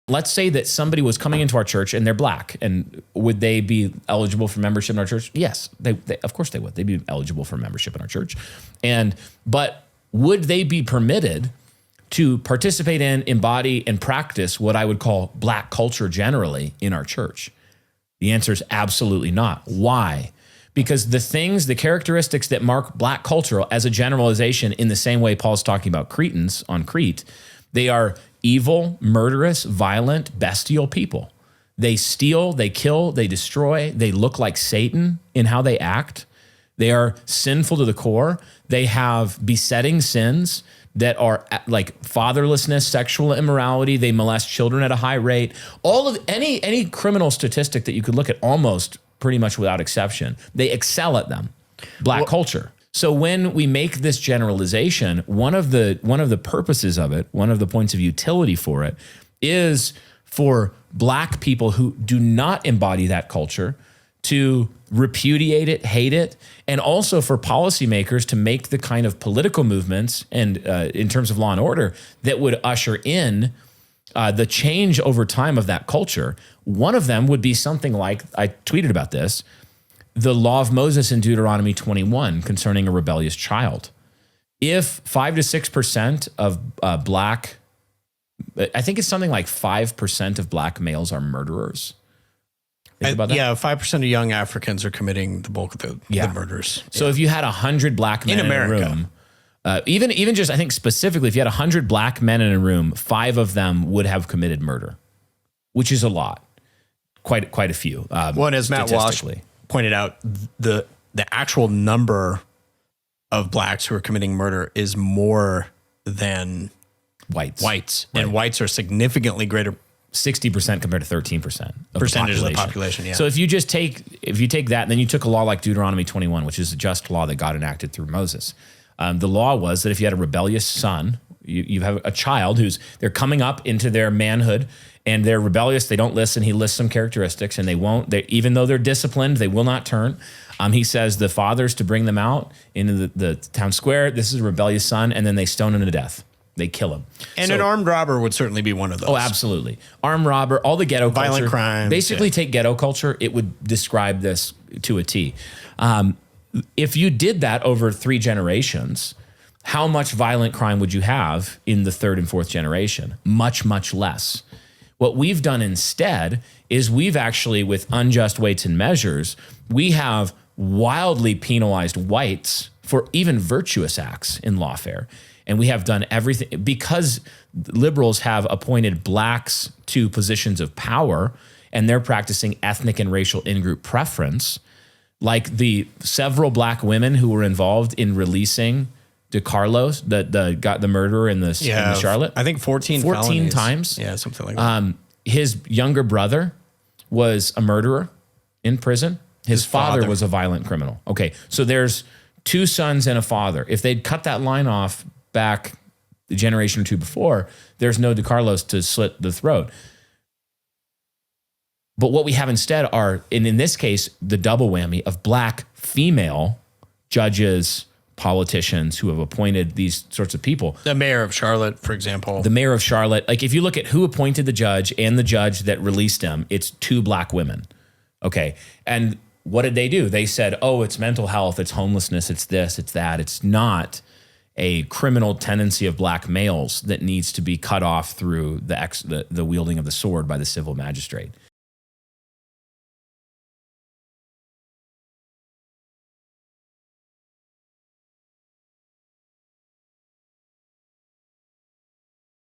Let's say that somebody was coming into our church and they're black, and would they be eligible for membership in our church? Yes, they of course they would. They'd be eligible for membership in our church. But would they be permitted to participate in, embody, and practice what I would call black culture generally in our church? The answer is absolutely not. Why? Because the characteristics that mark black culture as a generalization, in the same way Paul's talking about Cretans on Crete, they are evil, murderous, violent, bestial people. They steal, they kill, they destroy, they look like Satan in how they act. They are sinful to the core. They have besetting sins that are like fatherlessness, sexual immorality. They molest children at a high rate. All of any criminal statistic that you could look at, almost pretty much without exception, they excel at them. Black culture. So when we make this generalization, one of the purposes of it, one of the points of utility for it, is for black people who do not embody that culture to repudiate it, hate it, and also for policymakers to make the kind of political movements and in terms of law and order that would usher in the change over time of that culture. One of them would be something like, I tweeted about this, the law of Moses in Deuteronomy 21 concerning a rebellious child. If 5 to 6% of black, I think it's something like 5% of black males are murderers. Think about that? Yeah, 5% of young Africans are committing the bulk of the murders. So if you had 100 black men in a room, even just, I think specifically, if you had 100 black men in a room, 5 of them would have committed murder, which is a lot, quite a few. Well, as Matt Walsh pointed out, the actual number of blacks who are committing murder is more than whites. Right. And whites are significantly greater. 60% compared to 13% of percentage of the population. Yeah. So if you take that, and then you took a law like Deuteronomy 21, which is a just law that God enacted through Moses. The law was that if you had a rebellious son, you have a child they're coming up into their manhood and they're rebellious, they don't listen. He lists some characteristics and even though they're disciplined, they will not turn. He says the fathers to bring them out into the town square. This is a rebellious son, and then they stone him to death. They kill him. And an armed robber would certainly be one of those. Oh, absolutely. Armed robber, all the ghetto violent culture. Crimes. Basically, take ghetto culture, it would describe this to a T. If you did that over 3 generations, how much violent crime would you have in the 3rd and 4th generation? Much, much less. What we've done instead is we've actually, with unjust weights and measures, we have wildly penalized whites for even virtuous acts in lawfare. And we have done everything because liberals have appointed blacks to positions of power and they're practicing ethnic and racial in-group preference. Like the several black women who were involved in releasing DeCarlos, the murderer in the Charlotte. I think 14 times. Yeah, something like that. His younger brother was a murderer in prison. His father was a violent criminal. Okay, so there's 2 sons and a father. If they'd cut that line off back the generation or 2 before, there's no DeCarlos to slit the throat. But what we have instead are, and in this case, the double whammy of black female judges, politicians who have appointed these sorts of people. The mayor of Charlotte, for example. The mayor of Charlotte. Like if you look at who appointed the judge and the judge that released him, it's 2 black women. Okay. And what did they do? They said, oh, it's mental health, it's homelessness, it's this, it's that. It's not a criminal tendency of black males that needs to be cut off through the wielding of the sword by the civil magistrate.